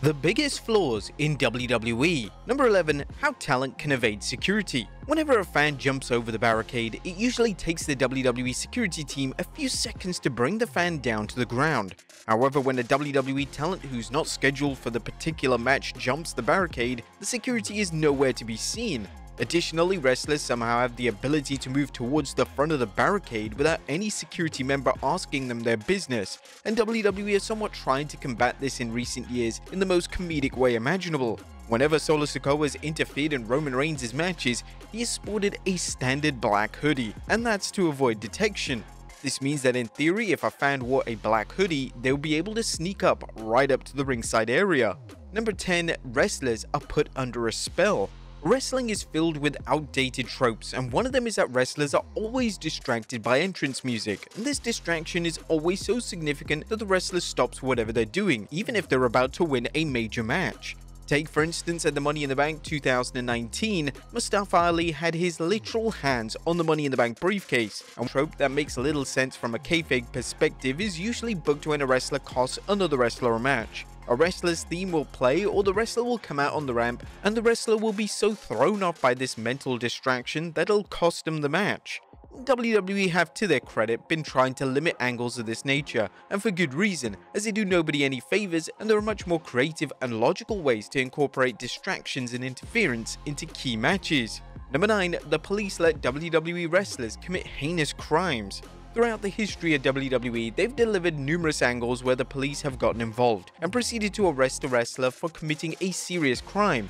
The biggest flaws in WWE. Number 11. How talent can evade security. Whenever a fan jumps over the barricade, it usually takes the WWE security team a few seconds to bring the fan down to the ground. However, when a WWE talent who's not scheduled for the particular match jumps the barricade, the security is nowhere to be seen. Additionally, wrestlers somehow have the ability to move towards the front of the barricade without any security member asking them their business, and WWE has somewhat tried to combat this in recent years in the most comedic way imaginable. Whenever Solo Sikoa has interfered in Roman Reigns' matches, he has sported a standard black hoodie, and that's to avoid detection. This means that in theory, if a fan wore a black hoodie, they'll be able to sneak up right up to the ringside area. Number 10. Wrestlers are put under a spell. Wrestling is filled with outdated tropes, and one of them is that wrestlers are always distracted by entrance music, and this distraction is always so significant that the wrestler stops whatever they're doing, even if they're about to win a major match. Take for instance at the Money in the Bank 2019, Mustafa Ali had his literal hands on the Money in the Bank briefcase. A trope that makes little sense from a kayfabe perspective is usually booked when a wrestler costs another wrestler a match. A wrestler's theme will play, or the wrestler will come out on the ramp, and the wrestler will be so thrown off by this mental distraction that it'll cost them the match. WWE have, to their credit, been trying to limit angles of this nature, and for good reason, as they do nobody any favors, and there are much more creative and logical ways to incorporate distractions and interference into key matches. Number 9. The police let WWE wrestlers commit heinous crimes. Throughout the history of WWE, they've delivered numerous angles where the police have gotten involved and proceeded to arrest a wrestler for committing a serious crime.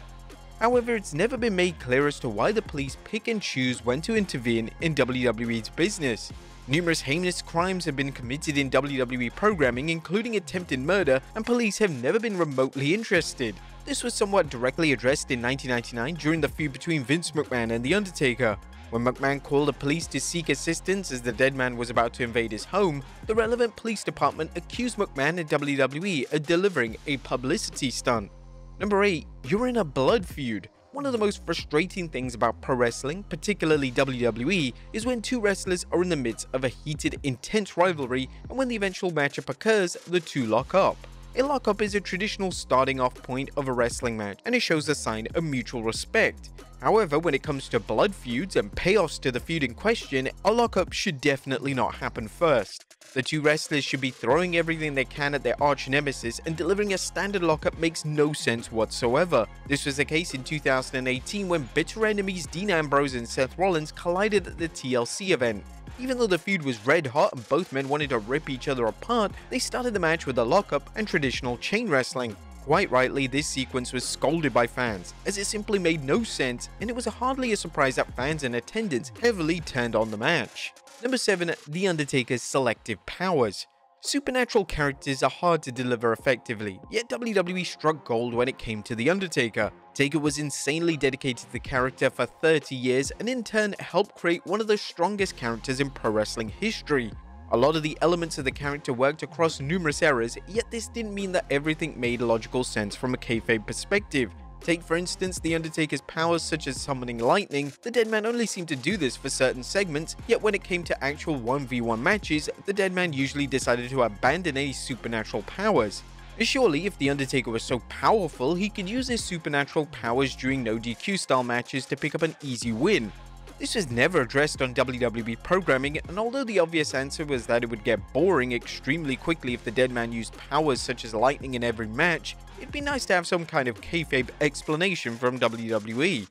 However, it's never been made clear as to why the police pick and choose when to intervene in WWE's business. Numerous heinous crimes have been committed in WWE programming, including attempted murder, and police have never been remotely interested. This was somewhat directly addressed in 1999 during the feud between Vince McMahon and The Undertaker. When McMahon called the police to seek assistance as the dead man was about to invade his home, the relevant police department accused McMahon and WWE of delivering a publicity stunt. Number 8. You're in a blood feud. One of the most frustrating things about pro wrestling, particularly WWE, is when two wrestlers are in the midst of a heated, intense rivalry, and when the eventual matchup occurs, the two lock up. A lockup is a traditional starting off point of a wrestling match, and it shows a sign of mutual respect. However, when it comes to blood feuds and payoffs to the feud in question, a lockup should definitely not happen first. The two wrestlers should be throwing everything they can at their arch nemesis, and delivering a standard lockup makes no sense whatsoever. This was the case in 2018 when bitter enemies Dean Ambrose and Seth Rollins collided at the TLC event. Even though the feud was red hot and both men wanted to rip each other apart, they started the match with a lockup and traditional chain wrestling. Quite rightly, this sequence was scolded by fans, as it simply made no sense, and it was hardly a surprise that fans in attendance heavily turned on the match. Number 7. The Undertaker's selective powers. Supernatural characters are hard to deliver effectively, yet WWE struck gold when it came to The Undertaker. Taker was insanely dedicated to the character for 30 years and in turn helped create one of the strongest characters in pro wrestling history. A lot of the elements of the character worked across numerous eras, yet this didn't mean that everything made logical sense from a kayfabe perspective. Take for instance The Undertaker's powers such as summoning lightning. The dead man only seemed to do this for certain segments, yet when it came to actual 1v1 matches, the dead man usually decided to abandon any supernatural powers. Surely, if The Undertaker was so powerful, he could use his supernatural powers during no DQ style matches to pick up an easy win. This was never addressed on WWE programming, and although the obvious answer was that it would get boring extremely quickly if the dead man used powers such as lightning in every match, it'd be nice to have some kind of kayfabe explanation from WWE.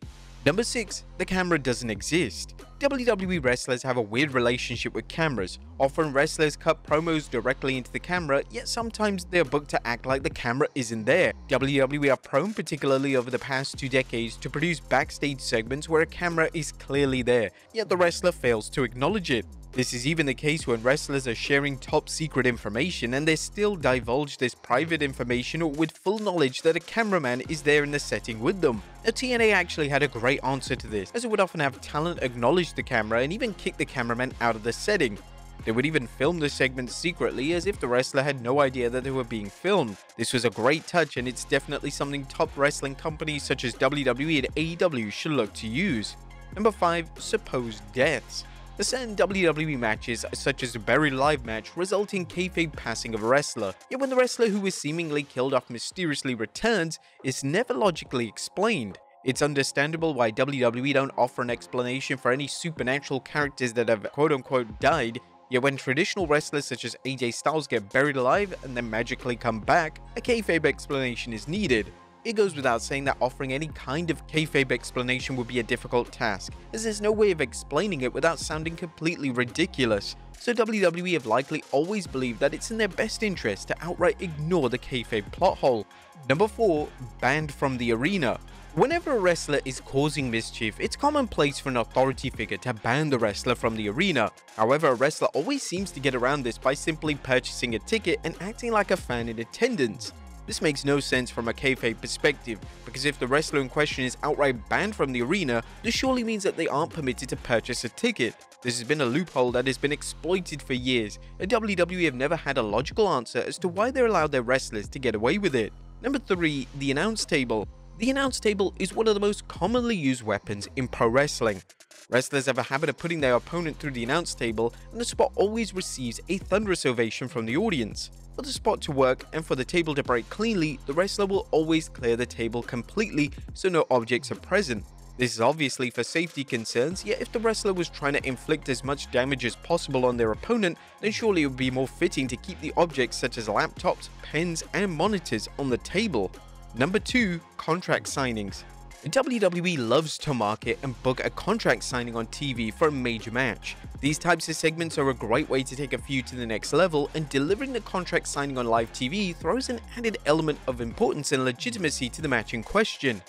Number 6. The camera doesn't exist. WWE wrestlers have a weird relationship with cameras. Often wrestlers cut promos directly into the camera, yet sometimes they're booked to act like the camera isn't there. WWE are prone, particularly over the past 2 decades, to produce backstage segments where a camera is clearly there, yet the wrestler fails to acknowledge it. This is even the case when wrestlers are sharing top secret information and they still divulge this private information with full knowledge that a cameraman is there in the setting with them. Now, TNA actually had a great answer to this, as it would often have talent acknowledge the camera and even kick the cameraman out of the setting. They would even film the segments secretly as if the wrestler had no idea that they were being filmed. This was a great touch, and it's definitely something top wrestling companies such as WWE and AEW should look to use. Number 5. Supposed deaths. Certain WWE matches, such as the Buried Alive match, result in kayfabe passing of a wrestler, yet when the wrestler who was seemingly killed off mysteriously returns, it's never logically explained. It's understandable why WWE don't offer an explanation for any supernatural characters that have quote-unquote died, yet when traditional wrestlers such as AJ Styles get buried alive and then magically come back, a kayfabe explanation is needed. It goes without saying that offering any kind of kayfabe explanation would be a difficult task, as there's no way of explaining it without sounding completely ridiculous, so WWE have likely always believed that it's in their best interest to outright ignore the kayfabe plot hole. Number 4. Banned from the arena. Whenever a wrestler is causing mischief, it's commonplace for an authority figure to ban the wrestler from the arena. However, a wrestler always seems to get around this by simply purchasing a ticket and acting like a fan in attendance. This makes no sense from a kayfabe perspective, because if the wrestler in question is outright banned from the arena, this surely means that they aren't permitted to purchase a ticket. This has been a loophole that has been exploited for years, and WWE have never had a logical answer as to why they allowed their wrestlers to get away with it. Number 3. The announce table. The announce table is one of the most commonly used weapons in pro wrestling. Wrestlers have a habit of putting their opponent through the announce table, and the spot always receives a thunderous ovation from the audience. For the spot to work and for the table to break cleanly, the wrestler will always clear the table completely so no objects are present. This is obviously for safety concerns, yet if the wrestler was trying to inflict as much damage as possible on their opponent, then surely it would be more fitting to keep the objects such as laptops, pens, and monitors on the table. Number 2. Contract signings. WWE loves to market and book a contract signing on TV for a major match. These types of segments are a great way to take a feud to the next level, and delivering the contract signing on live TV throws an added element of importance and legitimacy to the match in question.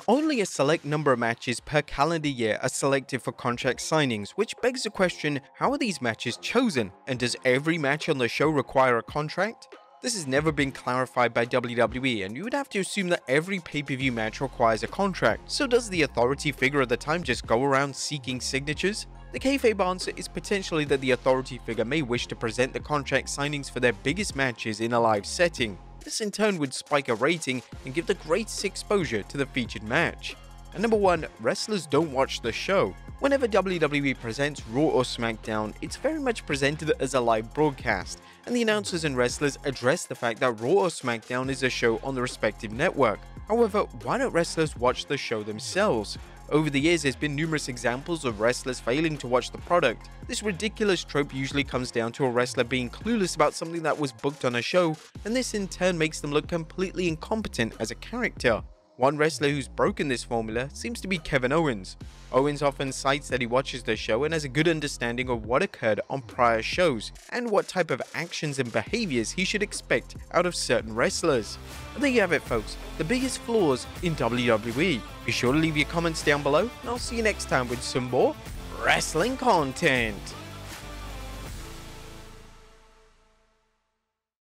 Only a select number of matches per calendar year are selected for contract signings, which begs the question, how are these matches chosen, and does every match on the show require a contract? This has never been clarified by WWE, and you would have to assume that every pay-per-view match requires a contract. So does the authority figure at the time just go around seeking signatures? The kayfabe answer is potentially that the authority figure may wish to present the contract signings for their biggest matches in a live setting. This in turn would spike a rating and give the greatest exposure to the featured match. And number 1, wrestlers don't watch the show. Whenever WWE presents Raw or SmackDown, it's very much presented as a live broadcast, and the announcers and wrestlers address the fact that Raw or SmackDown is a show on the respective network. However, why don't wrestlers watch the show themselves? Over the years, there's been numerous examples of wrestlers failing to watch the product. This ridiculous trope usually comes down to a wrestler being clueless about something that was booked on a show, and this in turn makes them look completely incompetent as a character. One wrestler who's broken this formula seems to be Kevin Owens. Owens often cites that he watches the show and has a good understanding of what occurred on prior shows, and what type of actions and behaviors he should expect out of certain wrestlers. And there you have it, folks, the biggest flaws in WWE. Be sure to leave your comments down below, and I'll see you next time with some more wrestling content.